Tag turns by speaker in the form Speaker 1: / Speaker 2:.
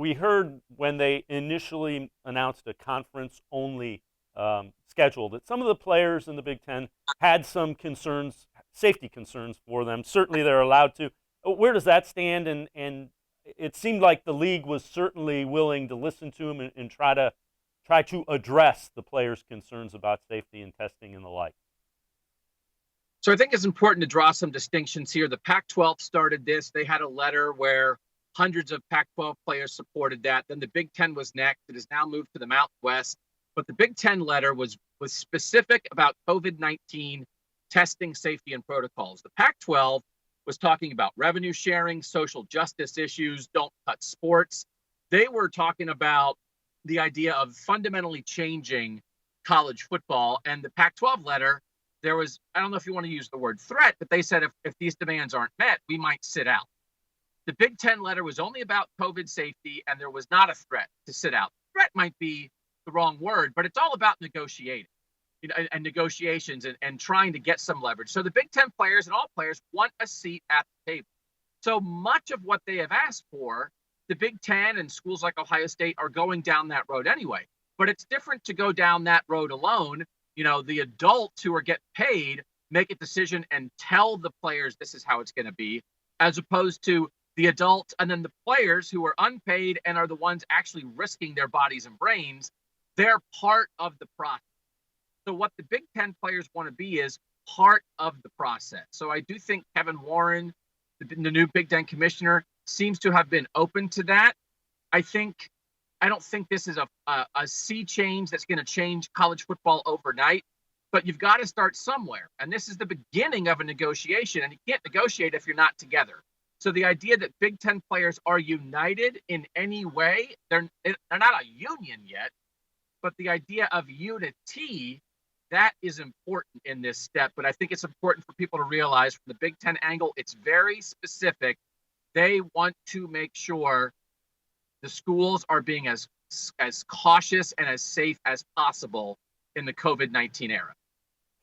Speaker 1: we heard when they initially announced a conference-only schedule that some of the players in the Big Ten had some concerns, safety concerns for them. Certainly, they're allowed to. Where does that stand? And it seemed like the league was certainly willing to listen to them and try to address the players' concerns about safety and testing and the like.
Speaker 2: So I think it's important to draw some distinctions here. The Pac-12 started this. They had a letter where hundreds of Pac-12 players supported that. Then the Big Ten was next. It has now moved to the Mountain West. But the Big Ten letter was specific about COVID-19 testing, safety, and protocols. The Pac-12 was talking about revenue sharing, social justice issues, don't cut sports. They were talking about the idea of fundamentally changing college football. And the Pac-12 letter, there was, I don't know if you want to use the word threat, but they said if these demands aren't met, we might sit out. The Big Ten letter was only about COVID safety, and there was not a threat to sit out. Threat might be the wrong word, but it's all about negotiating, and negotiations and trying to get some leverage. So the Big Ten players and all players want a seat at the table. So much of what they have asked for, the Big Ten and schools like Ohio State are going down that road anyway. But it's different to go down that road alone. The adults who are getting paid make a decision and tell the players this is how it's going to be, as opposed to the adults and then the players who are unpaid and are the ones actually risking their bodies and brains. They're part of the process. So what the Big Ten players want to be is part of the process. So I do think Kevin Warren, the new Big Ten commissioner, seems to have been open to that. I don't think this is a sea change that's going to change college football overnight, but you've got to start somewhere. And this is the beginning of a negotiation, and you can't negotiate if you're not together. So the idea that Big Ten players are united in any way, they're not a union yet, but the idea of unity, that is important in this step. But I think it's important for people to realize from the Big Ten angle, it's very specific. They want to make sure the schools are being as cautious and as safe as possible in the COVID-19 era.